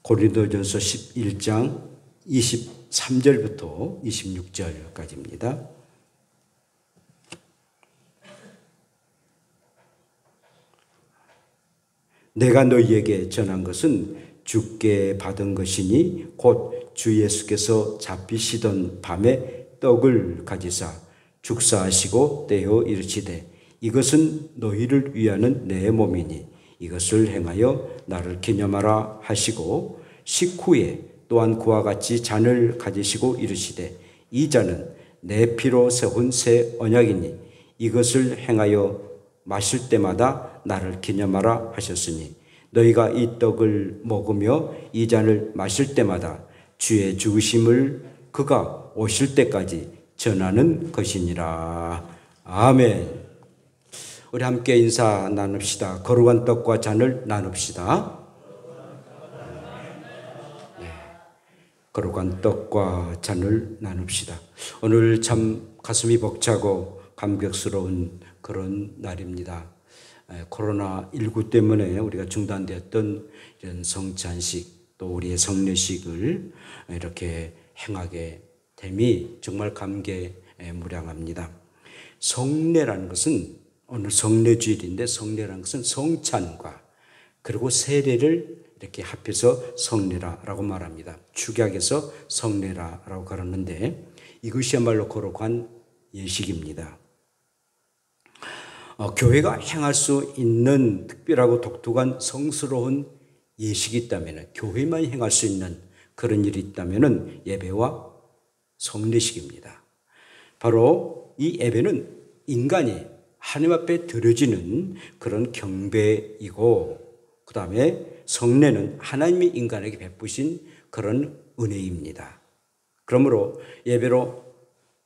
고린도전서 11장 23절부터 26절까지입니다. 내가 너희에게 전한 것은 주께 받은 것이니 곧 주 예수께서 잡히시던 밤에 떡을 가지사 축사하시고 떼어 이르시되 이것은 너희를 위하는 내 몸이니 이것을 행하여 나를 기념하라 하시고 식후에 또한 그와 같이 잔을 가지시고 이르시되 이 잔은 내 피로 세운 새 언약이니 이것을 행하여 마실 때마다 나를 기념하라 하셨으니 너희가 이 떡을 먹으며 이 잔을 마실 때마다 주의 죽으심을 그가 오실 때까지 전하는 것이니라. 아멘. 우리 함께 인사 나눕시다. 거룩한 떡과 잔을 나눕시다. 네. 거룩한 떡과 잔을 나눕시다. 오늘 참 가슴이 벅차고 감격스러운 그런 날입니다. 코로나19 때문에 우리가 중단되었던 이런 성찬식 또 우리의 성례식을 이렇게 행하게 됨이 정말 감개무량합니다. 성례라는 것은 오늘 성례주일인데 성례라는 것은 성찬과 그리고 세례를 이렇게 합해서 성례라고 말합니다. 축약해서 성례라고 가르는데 이것이야말로 거룩한 예식입니다. 교회가 행할 수 있는 특별하고 독특한 성스러운 예식이 있다면 교회만 행할 수 있는 그런 일이 있다면 예배와 성례식입니다. 바로 이 예배는 인간이 하나님 앞에 드려지는 그런 경배이고 그 다음에 성례는 하나님이 인간에게 베푸신 그런 은혜입니다. 그러므로 예배로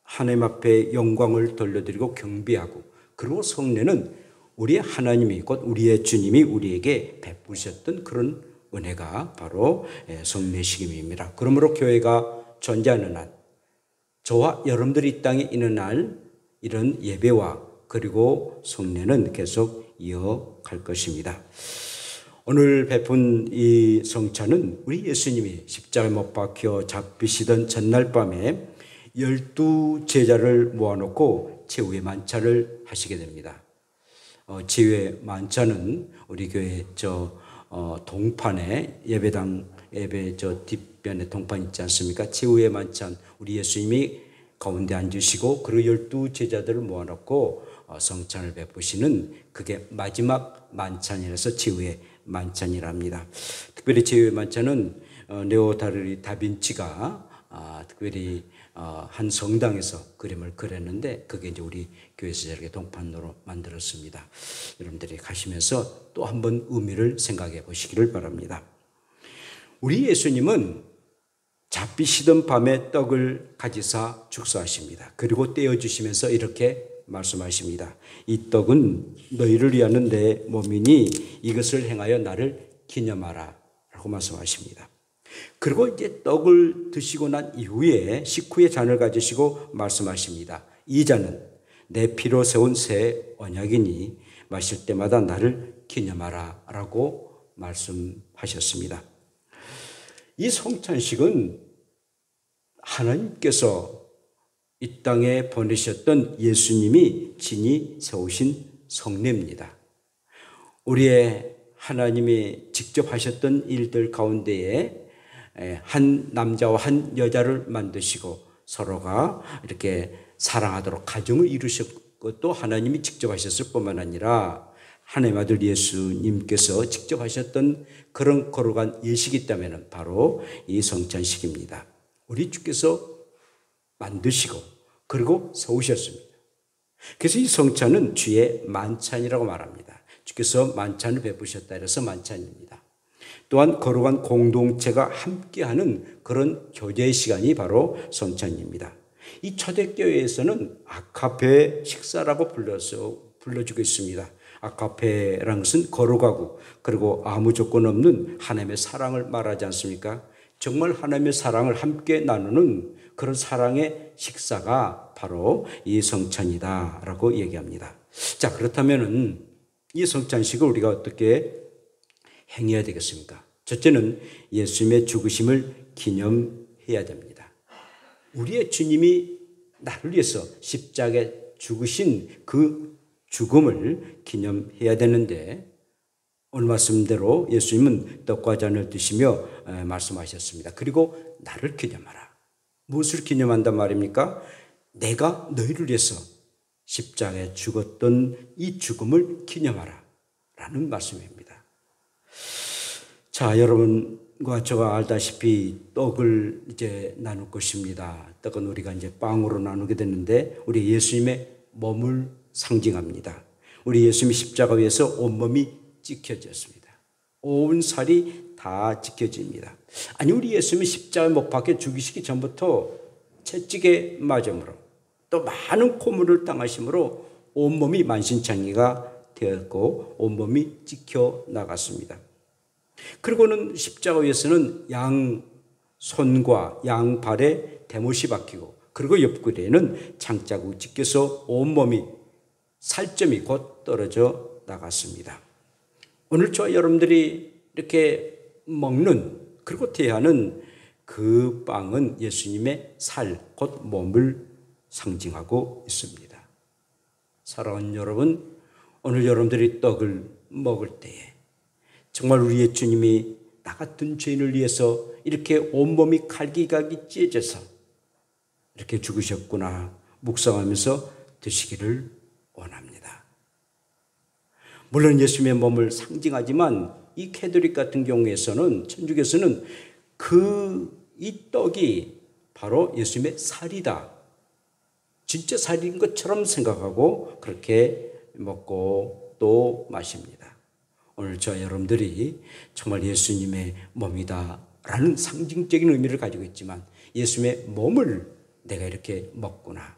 하나님 앞에 영광을 돌려드리고 경배하고 그리고 성례는 우리의 하나님이 곧 우리의 주님이 우리에게 베푸셨던 그런 은혜가 바로 성례식임입니다. 그러므로 교회가 존재하는 한 저와 여러분들이 이 땅에 있는 날 이런 예배와 그리고 성례는 계속 이어갈 것입니다. 오늘 베푼 이 성찬은 우리 예수님이 십자가에 못 박혀 잡히시던 전날 밤에 12제자를 모아놓고 최후의 만찬을 하시게 됩니다. 최후의 만찬은 우리 교회 동판에 예배당 예배 뒷변에 동판 있지 않습니까? 최후의 만찬 우리 예수님이 가운데 앉으시고 그리고 12제자들을 모아놓고 성찬을 베푸시는 그게 마지막 만찬이라서 최후의 만찬이랍니다. 특별히 최후의 만찬은 레오나르도 다빈치가 특별히 한 성당에서 그림을 그렸는데 그게 이제 우리 교회에서 저렇게 동판으로 만들었습니다. 여러분들이 가시면서 또 한 번 의미를 생각해 보시기를 바랍니다. 우리 예수님은 잡히시던 밤에 떡을 가지사 축사하십니다. 그리고 떼어주시면서 이렇게 말씀하십니다. 이 떡은 너희를 위하는 내 몸이니 이것을 행하여 나를 기념하라 라고 말씀하십니다. 그리고 이제 떡을 드시고 난 이후에 식후에 잔을 가지시고 말씀하십니다. 이 잔은 내 피로 세운 새 언약이니 마실 때마다 나를 기념하라 라고 말씀하셨습니다. 이 성찬식은 하나님께서 이 땅에 보내셨던 예수님이 친히 세우신 성례입니다. 우리의 하나님이 직접 하셨던 일들 가운데에 한 남자와 한 여자를 만드시고 서로가 이렇게 사랑하도록 가정을 이루셨고 또 하나님이 직접 하셨을 뿐만 아니라 하나님 아들 예수님께서 직접 하셨던 그런 거룩한 예식이 있다면 바로 이 성찬식입니다. 우리 주께서 만드시고 그리고 세우셨습니다. 그래서 이 성찬은 주의 만찬이라고 말합니다. 주께서 만찬을 베푸셨다 해서 만찬입니다. 또한 거룩한 공동체가 함께하는 그런 교제의 시간이 바로 성찬입니다. 이 초대교회에서는 아카페 식사라고 불러주고 있습니다. 아카페라는 것은 거룩하고 그리고 아무 조건 없는 하나님의 사랑을 말하지 않습니까? 정말 하나님의 사랑을 함께 나누는 그런 사랑의 식사가 바로 이 성찬이다라고 얘기합니다. 자, 그렇다면은 이 성찬식을 우리가 어떻게 행해야 되겠습니까? 첫째는 예수님의 죽으심을 기념해야 됩니다. 우리의 주님이 나를 위해서 십자가에 죽으신 그 죽음을 기념해야 되는데 오늘 말씀대로 예수님은 떡과 잔을 드시며 말씀하셨습니다. 그리고 나를 기념하라. 무엇을 기념한단 말입니까? 내가 너희를 위해서 십자가에 죽었던 이 죽음을 기념하라 라는 말씀입니다. 자, 여러분과 저가 알다시피 떡을 이제 나눌 것입니다. 떡은 우리가 이제 빵으로 나누게 되는데 우리 예수님의 몸을 상징합니다. 우리 예수님이 십자가 위에서 온몸이 찢겨졌습니다. 온 살이 다 찢겨집니다. 아니, 우리 예수님이 십자가에 못 박혀 죽이시기 전부터 채찍에 맞음으로 또 많은 고문을 당하심으로 온몸이 만신창이가 되었고 온몸이 찢겨 나갔습니다. 그리고는 십자가 위에서는 양 손과 양 발에 대못이 박히고 그리고 옆구리에는 창자국 찢겨서 온몸이 살점이 곧 떨어져 나갔습니다. 오늘 저와 여러분들이 이렇게 먹는 그리고 대하는 그 빵은 예수님의 살, 곧 몸을 상징하고 있습니다. 사랑하는 여러분, 오늘 여러분들이 떡을 먹을 때에 정말 우리의 주님이 나 같은 죄인을 위해서 이렇게 온몸이 갈기갈기 찢어져서 이렇게 죽으셨구나 묵상하면서 드시기를 원합니다. 물론 예수님의 몸을 상징하지만 이 캐톨릭 같은 경우에서는 천주교에서는 이 떡이 바로 예수님의 살이다. 진짜 살인 것처럼 생각하고 그렇게 먹고 또 마십니다. 오늘 저와 여러분들이 정말 예수님의 몸이다라는 상징적인 의미를 가지고 있지만 예수님의 몸을 내가 이렇게 먹구나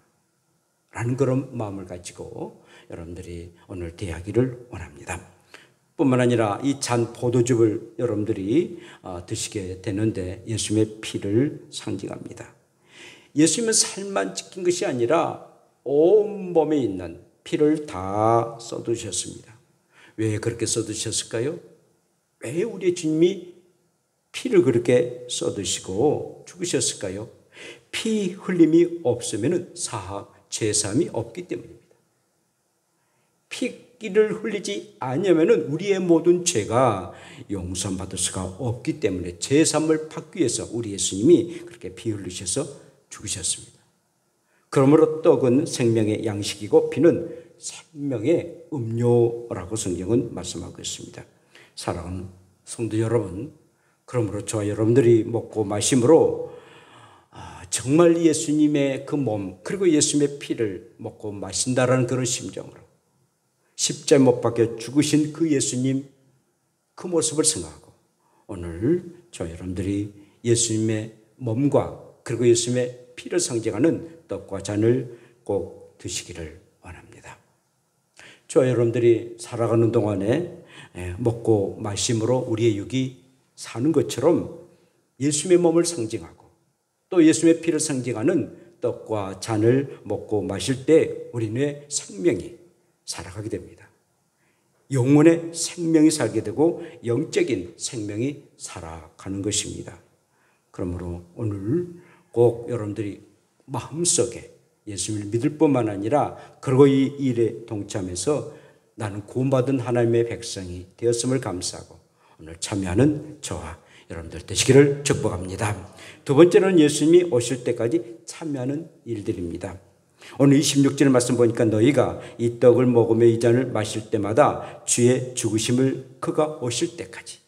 라는 그런 마음을 가지고 여러분들이 오늘 대하기를 원합니다. 뿐만 아니라 이 잔 포도즙을 여러분들이 드시게 되는데 예수님의 피를 상징합니다. 예수님은 살만 찢긴 것이 아니라 온몸에 있는 피를 다 쏟으셨습니다. 왜 그렇게 쏟으셨을까요? 왜 우리의 주님이 피를 그렇게 쏟으시고 죽으셨을까요? 피 흘림이 없으면 죄사함이 없기 때문입니다. 피를 흘리지 않으면 우리의 모든 죄가 용서받을 수가 없기 때문에 죄사함을 받기 위해서 우리 예수님이 그렇게 피 흘리셔서 죽으셨습니다. 그러므로 떡은 생명의 양식이고 피는 생명의 음료라고 성경은 말씀하고 있습니다. 사랑하는 성도 여러분, 그러므로 저와 여러분들이 먹고 마심으로 정말 예수님의 그 몸 그리고 예수님의 피를 먹고 마신다라는 그런 심정으로 십자가에 못 박혀 죽으신 그 예수님 그 모습을 생각하고 오늘 저와 여러분들이 예수님의 몸과 그리고 예수님의 피를 상징하는 떡과 잔을 꼭 드시기를 원합니다. 저와 여러분들이 살아가는 동안에 먹고 마심으로 우리의 육이 사는 것처럼 예수님의 몸을 상징하고 또 예수님의 피를 상징하는 떡과 잔을 먹고 마실 때 우리의 생명이 살아가게 됩니다. 영혼의 생명이 살게 되고 영적인 생명이 살아가는 것입니다. 그러므로 오늘 꼭 여러분들이 마음속에 예수님을 믿을 뿐만 아니라 그리고 이 일에 동참해서 나는 구원받은 하나님의 백성이 되었음을 감사하고 오늘 참여하는 저와 여러분들 되시기를 축복합니다. 두 번째는 예수님이 오실 때까지 참여하는 일들입니다. 오늘 26절 말씀 보니까 너희가 이 떡을 먹으며 이 잔을 마실 때마다 주의 죽으심을 그가 오실 때까지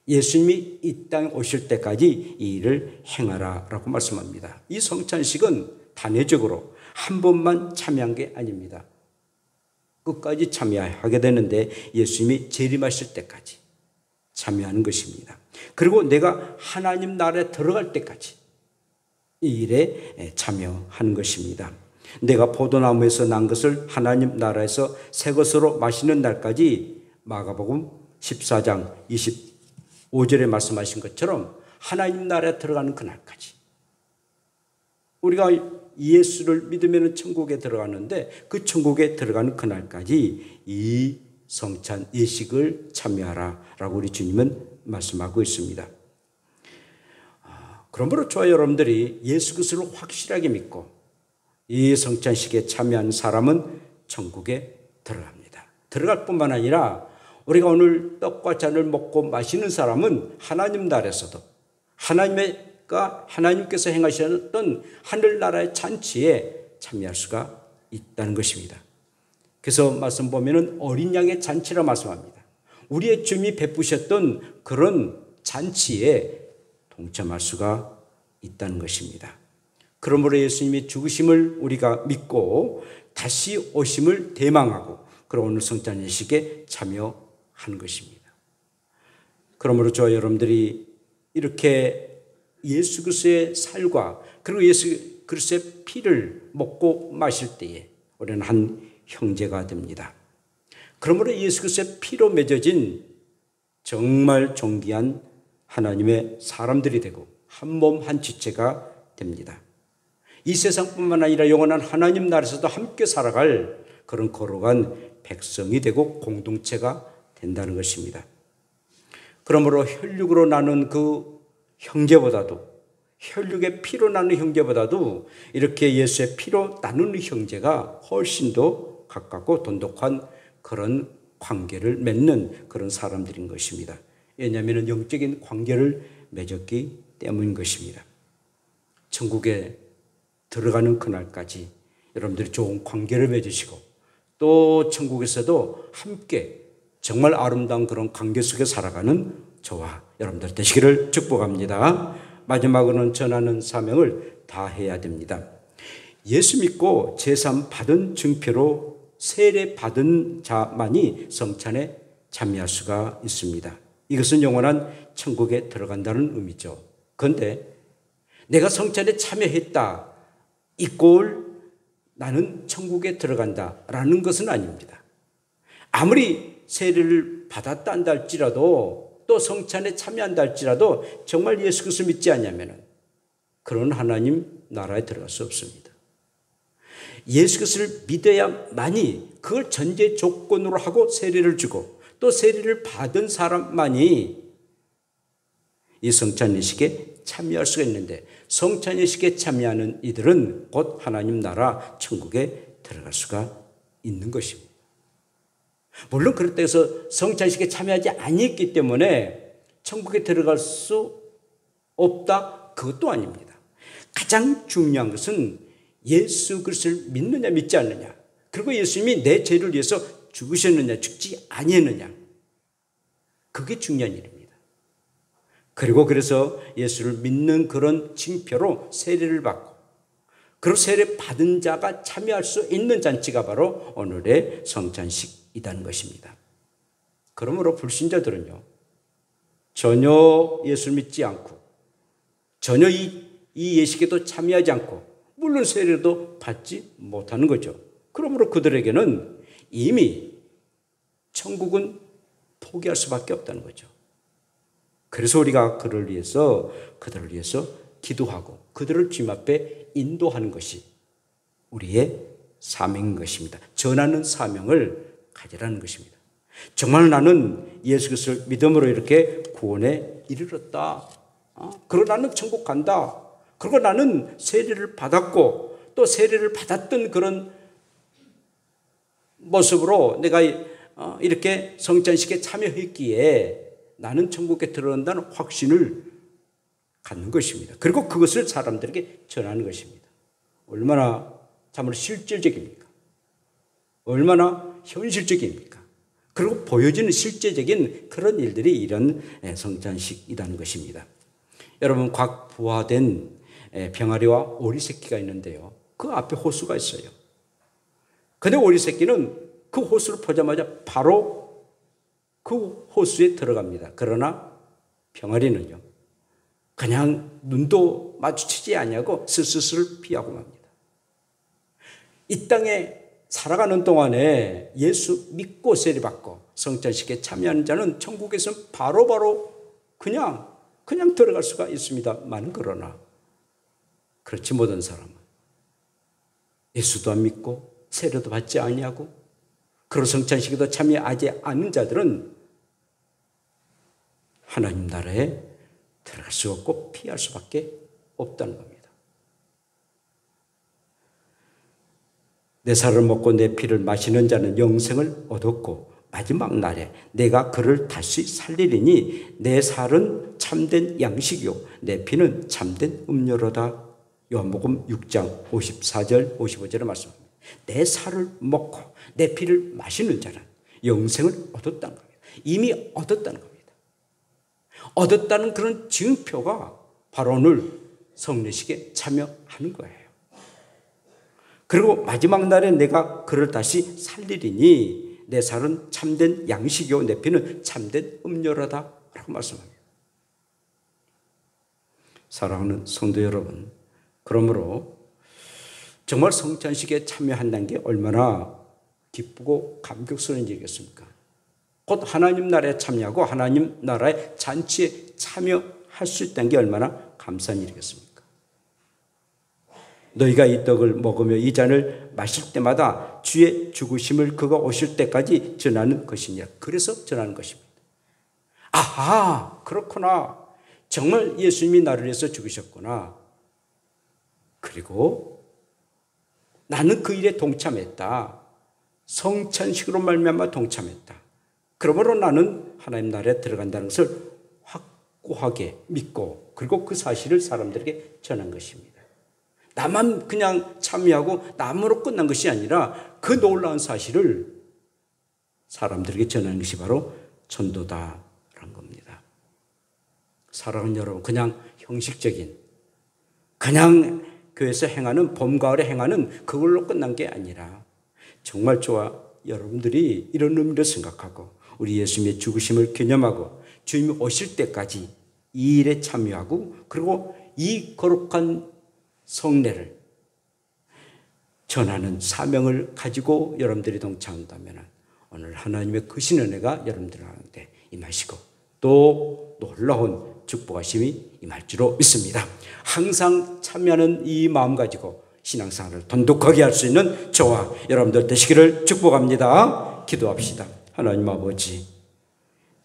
예수님이 이 땅에 오실 때까지 이 일을 행하라라고 말씀합니다. 이 성찬식은 단회적으로 한 번만 참여한 게 아닙니다. 끝까지 참여하게 되는데 예수님이 재림하실 때까지 참여하는 것입니다. 그리고 내가 하나님 나라에 들어갈 때까지 이 일에 참여하는 것입니다. 내가 포도나무에서 난 것을 하나님 나라에서 새 것으로 마시는 날까지 마가복음 14장 25절에 말씀하신 것처럼 하나님 나라에 들어가는 그날까지 우리가 예수를 믿으면 천국에 들어가는데 그 천국에 들어가는 그날까지 이 성찬 예식을 참여하라라고 우리 주님은 말씀하고 있습니다. 그러므로 저와 여러분들이 예수 그리스도를 확실하게 믿고 이 성찬식에 참여한 사람은 천국에 들어갑니다. 들어갈 뿐만 아니라 우리가 오늘 떡과 잔을 먹고 마시는 사람은 하나님 나라에서도 하나님께서 행하셨던 하늘나라의 잔치에 참여할 수가 있다는 것입니다. 그래서 말씀 보면은 어린 양의 잔치라 말씀합니다. 우리의 주님이 베푸셨던 그런 잔치에 동참할 수가 있다는 것입니다. 그러므로 예수님이 죽으심을 우리가 믿고 다시 오심을 대망하고 그런 오늘 성찬 예식에 참여하는 것입니다. 그러므로 저와 여러분들이 이렇게 예수 그리스도의 살과 그리고 예수 그리스도의 피를 먹고 마실 때에 우리는 한 형제가 됩니다. 그러므로 예수 그리스도의 피로 맺어진 정말 존귀한 하나님의 사람들이 되고 한 몸 한 지체가 됩니다. 이 세상뿐만 아니라 영원한 하나님 나라에서도 함께 살아갈 그런 거룩한 백성이 되고 공동체가 된다는 것입니다. 그러므로 혈육으로 나눈 그 형제보다도 혈육의 피로 나눈 형제보다도 이렇게 예수의 피로 나누는 형제가 훨씬 더 가깝고 돈독한 그런 관계를 맺는 그런 사람들인 것입니다. 왜냐하면 영적인 관계를 맺었기 때문인 것입니다. 천국에 들어가는 그날까지 여러분들이 좋은 관계를 맺으시고 또 천국에서도 함께 정말 아름다운 그런 관계 속에 살아가는 저와 여러분들 되시기를 축복합니다. 마지막으로는 전하는 사명을 다해야 됩니다. 예수 믿고 제삼 받은 증표로 세례 받은 자만이 성찬에 참여할 수가 있습니다. 이것은 영원한 천국에 들어간다는 의미죠. 그런데 내가 성찬에 참여했다 이꼴 나는 천국에 들어간다라는 것은 아닙니다. 아무리 세례를 받았다 한다 할지라도 또 성찬에 참여한다 할지라도 정말 예수 그리스도를 믿지 않냐면 그런 하나님 나라에 들어갈 수 없습니다. 예수 그리스도를 믿어야만이 그걸 전제 조건으로 하고 세례를 주고 또 세례를 받은 사람만이 이 성찬 예식에 참여할 수가 있는데 성찬 예식에 참여하는 이들은 곧 하나님 나라 천국에 들어갈 수가 있는 것입니다. 물론 그렇다고 해서 성찬 예식에 참여하지 아니했기 때문에 천국에 들어갈 수 없다 그것도 아닙니다. 가장 중요한 것은 예수 그리스도를 믿느냐 믿지 않느냐 그리고 예수님이 내 죄를 위해서 죽으셨느냐 죽지 아니했느냐 그게 중요한 일입니다. 그리고 그래서 예수를 믿는 그런 징표로 세례를 받고 그리고 세례 받은 자가 참여할 수 있는 잔치가 바로 오늘의 성찬식이라는 것입니다. 그러므로 불신자들은요 전혀 예수를 믿지 않고 전혀 이 예식에도 참여하지 않고 물론 세례도 받지 못하는 거죠. 그러므로 그들에게는 이미 천국은 포기할 수밖에 없다는 거죠. 그래서 우리가 그들을 위해서 기도하고 그들을 주님 앞에 인도하는 것이 우리의 사명인 것입니다. 전하는 사명을 가지라는 것입니다. 정말 나는 예수 그리스도를 믿음으로 이렇게 구원에 이르렀다. 그리고 나는 천국 간다. 그리고 나는 세례를 받았고 또 세례를 받았던 그런 모습으로 내가 이렇게 성찬식에 참여했기에 나는 천국에 들어간다는 확신을 갖는 것입니다. 그리고 그것을 사람들에게 전하는 것입니다. 얼마나 참으로 실질적입니까? 얼마나 현실적입니까? 그리고 보여지는 실제적인 그런 일들이 이런 성찬식이라는 것입니다. 여러분 각 부화된 병아리와 오리 새끼가 있는데요. 그 앞에 호수가 있어요. 그런데 오리 새끼는 그 호수를 보자마자 바로 그 호수에 들어갑니다. 그러나 병아리는요. 그냥 눈도 마주치지 아니하고 스스스를 피하고 맙니다. 이 땅에 살아가는 동안에 예수 믿고 세례받고 성찬식에 참여하는 자는 천국에서 바로바로 그냥 들어갈 수가 있습니다만 그러나 그렇지 못한 사람은 예수도 안 믿고 세례도 받지 아니하고 그런 성찬식에도 참여하지 않는 자들은 하나님 나라에 들어갈 수 없고 피할 수밖에 없다는 겁니다. 내 살을 먹고 내 피를 마시는 자는 영생을 얻었고 마지막 날에 내가 그를 다시 살리리니 내 살은 참된 양식이요 내 피는 참된 음료로다. 요한복음 6장 54절 55절의 말씀입니다. 내 살을 먹고 내 피를 마시는 자는 영생을 얻었다는 겁니다. 이미 얻었다는 겁니다. 얻었다는 그런 증표가 바로 오늘 성례식에 참여하는 거예요. 그리고 마지막 날에 내가 그를 다시 살리리니 내 살은 참된 양식이요 내 피는 참된 음료로다 라고 말씀합니다. 사랑하는 성도 여러분, 그러므로 정말 성찬식에 참여한다는 게 얼마나 기쁘고 감격스러운 일이겠습니까? 곧 하나님 나라에 참여하고 하나님 나라의 잔치에 참여할 수 있다는 게 얼마나 감사한 일이겠습니까? 너희가 이 떡을 먹으며 이 잔을 마실 때마다 주의 죽으심을 그가 오실 때까지 전하는 것이니라. 그래서 전하는 것입니다. 아하, 그렇구나. 정말 예수님이 나를 위해서 죽으셨구나. 그리고 나는 그 일에 동참했다. 성찬식으로 말미암아 동참했다. 그러므로 나는 하나님 나라에 들어간다는 것을 확고하게 믿고 그리고 그 사실을 사람들에게 전한 것입니다. 나만 그냥 참여하고 남으로 끝난 것이 아니라 그 놀라운 사실을 사람들에게 전하는 것이 바로 전도다라는 겁니다. 사랑하는 여러분, 그냥 형식적인 그냥 교회에서 행하는 봄, 가을에 행하는 그걸로 끝난 게 아니라 정말 여러분들이 이런 의미로 생각하고 우리 예수님의 죽으심을 기념하고 주님이 오실 때까지 이 일에 참여하고 그리고 이 거룩한 성례를 전하는 사명을 가지고 여러분들이 동참한다면 오늘 하나님의 크신 은혜가 여러분들한테 임하시고 또 놀라운 축복하심이 임할 줄로 믿습니다. 항상 참여하는 이 마음 가지고 신앙생활을 돈독하게 할 수 있는 저와 여러분들 되시기를 축복합니다. 기도합시다. 하나님 아버지,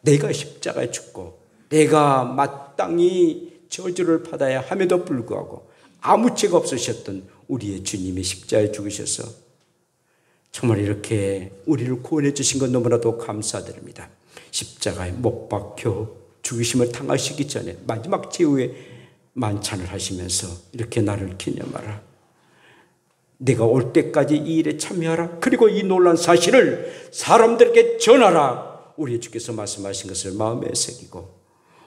내가 십자가에 죽고 내가 마땅히 저주를 받아야 함에도 불구하고 아무 죄가 없으셨던 우리의 주님이 십자가에 죽으셔서 정말 이렇게 우리를 구원해 주신 것 너무나도 감사드립니다. 십자가에 못 박혀 죽으심을 당하시기 전에 마지막 최후의 만찬을 하시면서 이렇게 나를 기념하라. 내가 올 때까지 이 일에 참여하라. 그리고 이 놀라운 사실을 사람들에게 전하라. 우리 주께서 말씀하신 것을 마음에 새기고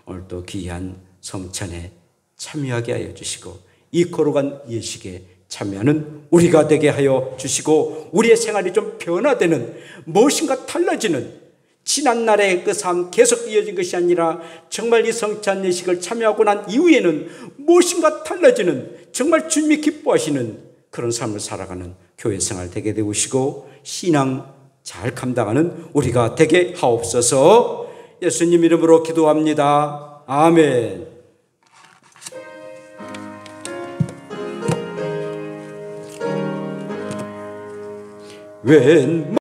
오늘 또 귀한 성찬에 참여하게 하여 주시고 이 거룩한 예식에 참여하는 우리가 되게 하여 주시고 우리의 생활이 좀 변화되는 무엇인가 달라지는 지난날의 그 삶 계속 이어진 것이 아니라 정말 이 성찬 예식을 참여하고 난 이후에는 무엇인가 달라지는 정말 주님이 기뻐하시는 그런 삶을 살아가는 교회 생활 되게 되시고 신앙 잘 감당하는 우리가 되게 하옵소서. 예수님 이름으로 기도합니다. 아멘. 웬